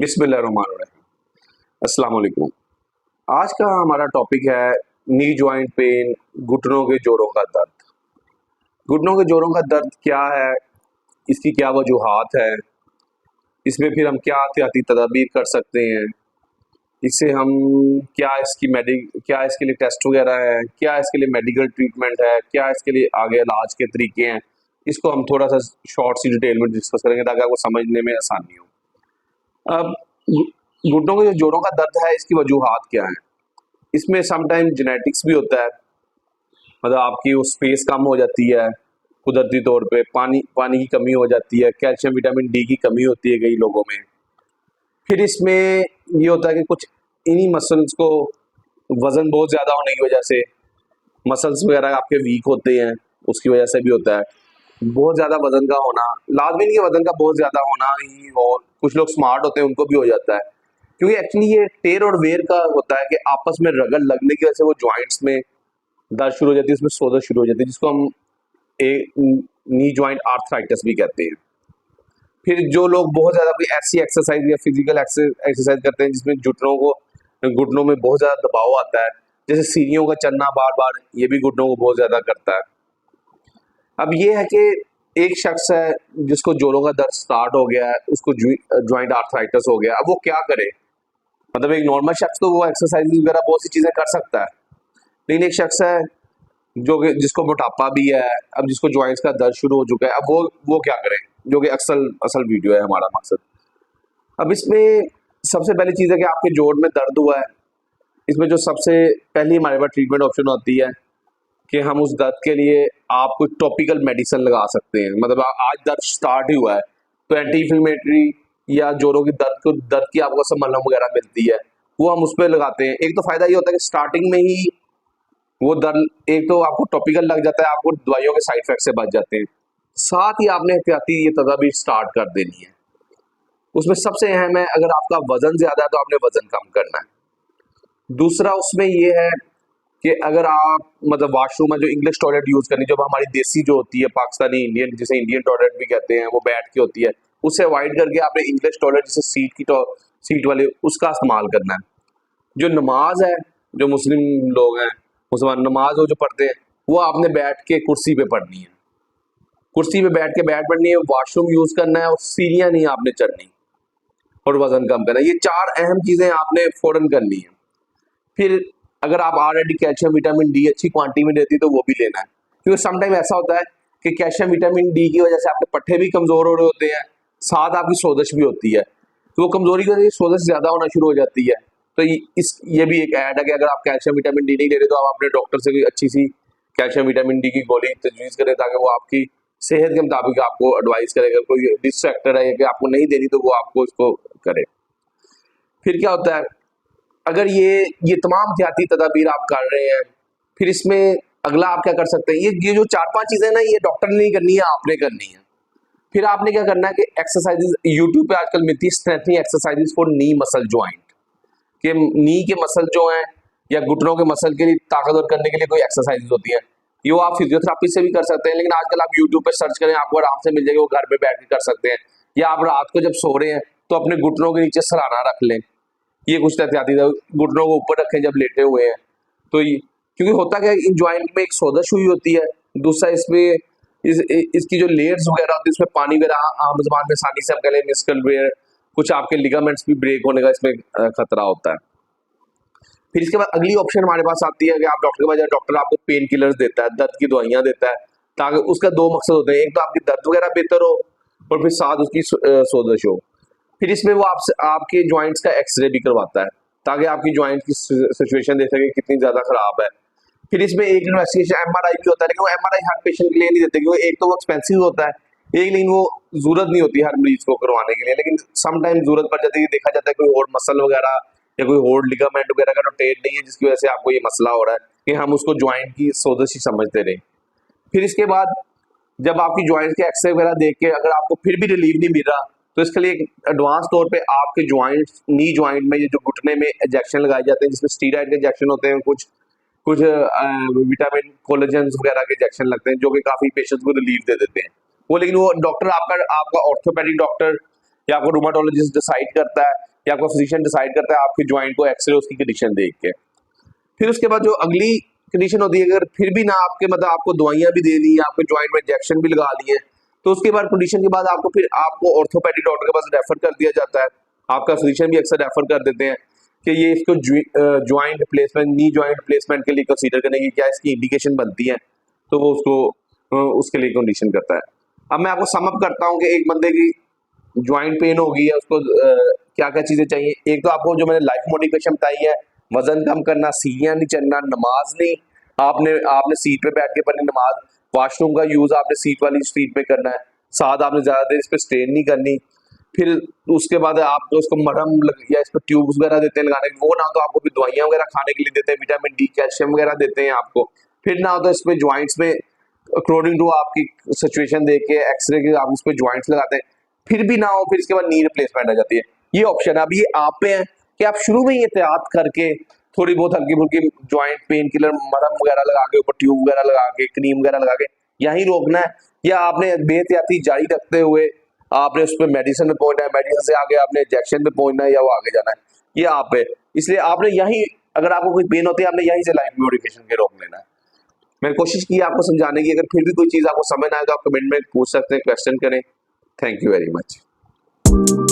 बिस्मिल्लाहिर्रहमानिर्रहीम। अस्सलाम वालेकुम। आज का हमारा टॉपिक है नी जॉइंट पेन, घुटनों के जोड़ों का दर्द। घुटनों के जोड़ों का दर्द क्या है, इसकी क्या वजूहात है, इसमें फिर हम क्या एहतियाती तदाबीर कर सकते हैं, इससे हम क्या इसके लिए टेस्ट वगैरह है, क्या इसके लिए मेडिकल ट्रीटमेंट है, क्या इसके लिए आगे इलाज के तरीके हैं, इसको हम थोड़ा सा शॉर्ट सी डिटेल में डिस्कस करेंगे ताकि आपको समझने में आसानी हो। अब घुटनों के जो जोड़ों का दर्द है, इसकी वजूहात क्या है? इसमें समटाइम जेनेटिक्स भी होता है, मतलब आपकी वो स्पेस कम हो जाती है, कुदरती तौर पे पानी पानी की कमी हो जाती है, कैल्शियम विटामिन डी की कमी होती है कई लोगों में। फिर इसमें ये होता है कि कुछ इन्हीं मसल्स को वजन बहुत ज़्यादा होने की वजह से मसल्स वगैरह आपके वीक होते हैं, उसकी वजह से भी होता है। बहुत ज़्यादा वजन का होना, लाजमी नहीं है वजन का बहुत ज़्यादा होना ही, और कुछ लोग स्मार्ट होते हैं उनको भी हो जाता है, क्योंकि एक्चुअली ये टेर और वेयर का होता है कि आपस में रगड़ लगने की वजह से वो जॉइंट्स में दर्द शुरू हो जाती है, उसमें सोजश शुरू हो जाती है, जिसको हम नी जॉइंट आर्थराइटिस भी कहते हैं। फिर जो लोग बहुत ज़्यादा कोई ऐसी एक्सरसाइज या फिजिकल एक्सरसाइज करते हैं जिसमें घुटनों में बहुत ज़्यादा दबाव आता है, जैसे सीढ़ियों का चलना बार बार, ये भी घुटनों को बहुत ज़्यादा करता है। अब ये है कि एक शख्स है जिसको जोड़ों का दर्द स्टार्ट हो गया है, उसको जॉइंट आर्थराइटिस हो गया, अब वो क्या करे? मतलब एक नॉर्मल शख्स तो वो एक्सरसाइज वगैरह बहुत सी चीज़ें कर सकता है, लेकिन एक शख्स है जो कि जिसको मोटापा भी है, अब जिसको जॉइंट्स का दर्द शुरू हो चुका है, अब वो क्या करें, जो कि असल असल वीडियो है हमारा मकसद। अब इसमें सबसे पहली चीज़ है कि आपके जोड़ में दर्द हुआ है, इसमें जो सबसे पहली हमारे पास ट्रीटमेंट ऑप्शन होती है कि हम उस दर्द के लिए आप कोई टॉपिकल मेडिसिन लगा सकते हैं। मतलब आज दर्द स्टार्ट ही हुआ है तो एंटी इन्फ्लेमेटरी या जोड़ों की दर्द की आपको सब मलहम वगैरह मिलती है, वो हम उस पर लगाते हैं। एक तो फायदा ये होता है कि स्टार्टिंग में ही वो दर्द, एक तो आपको टॉपिकल लग जाता है, आपको दवाइयों के साइड इफेक्ट से बच जाते हैं, साथ ही आपने एहतियाती ये तदाबीर स्टार्ट कर देनी है। उसमें सबसे अहम है, अगर आपका वजन ज्यादा है तो आपने वजन कम करना है। दूसरा उसमें ये है कि अगर आप मतलब वॉशरूम में जो इंग्लिश टॉयलेट यूज करनी, जब हमारी देसी जो होती है पाकिस्तानी इंडियन, जिसे इंडियन टॉयलेट भी कहते हैं, वो बैठ के होती है, उससे अवॉइड करके आपने इंग्लिश टॉयलेट जिसे सीट वाले, उसका इस्तेमाल करना है। जो नमाज है, जो मुस्लिम लोग हैं, मुसलमान नमाज वो जो पढ़ते हैं, वो आपने बैठ के कुर्सी पे पढ़नी है, कुर्सी पे बैठ पढ़नी है, वॉशरूम यूज करना है, और सीढ़ियां नहीं आपने चढ़नी, और वजन कम करना है। ये चार अहम चीजें आपने फौरन करनी है। फिर अगर आप ऑलरेडी कैल्शियम विटामिन डी अच्छी क्वांटिटी में लेती है तो वो भी लेना है, क्योंकि समटाइम ऐसा होता है कि कैल्शियम विटामिन डी की वजह से आपके पट्टे भी कमजोर हो रहे होते हैं, साथ आपकी सोजश भी होती है, तो वो कमजोरी की वजह से सोजश ज्यादा होना शुरू हो जाती है। तो ये भी एक ऐड है कि अगर आप कैल्शियम विटामिन डी नहीं ले रहे तो आप अपने डॉक्टर से कोई अच्छी सी कैल्शियम विटामिन डी की गोली तजवीज़ करें, ताकि वो आपकी सेहत के मुताबिक आपको एडवाइस करे। अगर कोई रिस्क फैक्टर है कि आपको नहीं देनी तो वो आपको इसको करे। फिर क्या होता है, अगर ये तमाम एहतियाती तदाबीर आप कर रहे हैं, फिर इसमें अगला आप क्या कर सकते हैं, ये जो चार पांच चीजें ना, ये डॉक्टर ने नहीं करनी है, आपने करनी है। फिर आपने क्या करना है कि एक्सरसाइजेज यूट्यूब पे आजकल मिलती है, strengthening exercises for knee muscle joint, कि नी के मसल जो हैं या घुटनों के मसल के लिए ताकतवर करने के लिए कोई एक्सरसाइजेज होती है, ये वो आप फिजियोथेरापी से भी कर सकते हैं, लेकिन आजकल आप यूट्यूब पे सर्च करें, आपको आराम से मिल जाएगी, वो घर पे बैठ के कर सकते हैं। या आप रात को जब सो रहे हैं तो अपने घुटनों के नीचे सराहना रख लें, ये कुछ एहतियाती घुटनों को ऊपर रखें जब लेटे हुए हैं, तो क्योंकि होता क्या है, इन ज्वाइंट में एक सोजश हुई होती है, दूसरा इसमें इसकी जो लेयर्स वगैरह होती है उसमें पानी वगैरह आम जबान में आसानी से हम कह लें मिस्कल वेयर, कुछ आपके लिगामेंट्स भी ब्रेक होने का इसमें खतरा होता है। फिर इसके बाद अगली ऑप्शन हमारे पास आती है कि आप डॉक्टर के पास जाए, डॉक्टर आपको पेन किलर्स देता है, दर्द की दवाइयां देता है, ताकि उसका दो मकसद होते हैं, एक तो आपकी दर्द वगैरह बेहतर हो और फिर साथ उसकी सोजश हो। फिर इसमें वो आपके ज्वाइंट्स का एक्सरे भी करवाता है, ताकि आपकी ज्वाइंट की सिचुएशन देख सके कितनी ज्यादा खराब है। फिर इसमें एक इन्वेस्टिगेशन एमआरआई भी होता है, लेकिन वो एमआरआई हर पेशेंट के लिए नहीं देते, क्योंकि एक तो वो एक्सपेंसिव होता है, एक लेकिन वो जरूरत नहीं होती हर मरीज को करवाने के लिए, लेकिन समटाइम जरूरत पड़ जाती है। देखा जाता है कोई और मसल वगैरह या कोई और लिगामेंट वगैरह का रोटेट नहीं है, जिसकी वजह से आपको ये मसला हो रहा है, कि हम उसको ज्वाइंट की सोजश ही समझते रहे। फिर इसके बाद जब आपकी ज्वाइंट के एक्सरे वगैरह देख के अगर आपको फिर भी रिलीफ नहीं मिल रहा, तो इसके लिए एडवांस तौर पे आपके ज्वाइंट, नी ज्वाइंट में ये जो घुटने में इंजेक्शन लगाए जाते हैं, जिसमें स्टीरॉइड के इंजेक्शन होते हैं, कुछ कुछ विटामिन कोलेजन वगैरह के इंजेक्शन लगते हैं, जो कि काफी पेशेंट्स को रिलीफ दे देते हैं। वो लेकिन वो डॉक्टर आपका ऑर्थोपेडिक डॉक्टर या आपको रूमाटोलॉजिस्ट डिसाइड करता है या आपका फिजिशियन डिसाइड करता है आपके ज्वाइंट को एक्सरे उसकी कंडीशन देख के। फिर उसके बाद जो अगली कंडीशन होती है, अगर फिर भी ना आपके मतलब आपको दवाइयां भी दे दी, आपके ज्वाइंट में इंजेक्शन भी लगा लिए, तो उसके बाद कंडीशन के बाद आपको ऑर्थोपेडिक डॉक्टर के पास रेफर कर दिया जाता है। आपका फिजिशियन भी अक्सर रेफर कर देते हैं कि ये इसको joint replacement, knee joint replacement के लिए कंसीडर करने की क्या इसकी इंडिकेशन बनती है, तो वो उसको उसके लिए कंडीशन करता है। अब मैं आपको समअप करता हूँ कि एक बंदे की ज्वाइंट पेन होगी है, उसको क्या क्या चीजें चाहिए। एक तो आपको जो मैंने लाइफ मोटिवेशन बताई है, वजन कम करना, सीढ़ियां नहीं चढ़ना, नमाज नहीं आपने आपने सीट पे बैठ के पढ़नी नमाज, वॉशरूम का यूज आपने सीट वाली सीट पे करना है, साथ आपने ज्यादा देर इस पे स्ट्रेन नहीं करनी। फिर उसके बाद आपको उसको या इस पर ट्यूब्स वगैरह देते हैं लगाने के, वो ना तो आपको फिर दवाइयां वगैरह खाने के लिए देते हैं, विटामिन डी कैल्शियम वगैरह देते हैं आपको। फिर ना तो इस पे ज्वाइंट्स में अकॉर्डिंग टू आपकी सिचुएशन देख के एक्सरे के आप उस पर ज्वाइंट्स लगाते हैं। फिर भी ना हो, फिर इसके बाद नी रिप्लेसमेंट आ जाती है। ये ऑप्शन है। अब ये आप पे है कि आप शुरू में ही एहतियात करके थोड़ी बहुत हल्की फुल्की ज्वाइंट पेन किलर मरहम वगैरह लगा के, ऊपर ट्यूब वगैरह लगा के, क्रीम वगैरह लगा के यहीं रोकना है, या आपने बेहतियाती जारी रखते हुए आपने उस पर मेडिसिन में पहुंचना है, मेडिसिन से आगे आपने इंजेक्शन पे पहुंचना है या वो आगे जाना है, ये आप पे। इसलिए आपने यहीं, अगर आपको कोई पेन होती है, आपने यहीं से लाइफ मोडिफिकेशन के रोक लेना है। मैंने कोशिश की आपको समझाने की। अगर फिर भी कोई चीज आपको समझ ना आए तो आप कमेंट में पूछ सकते हैं, क्वेश्चन करें। Thank you very much.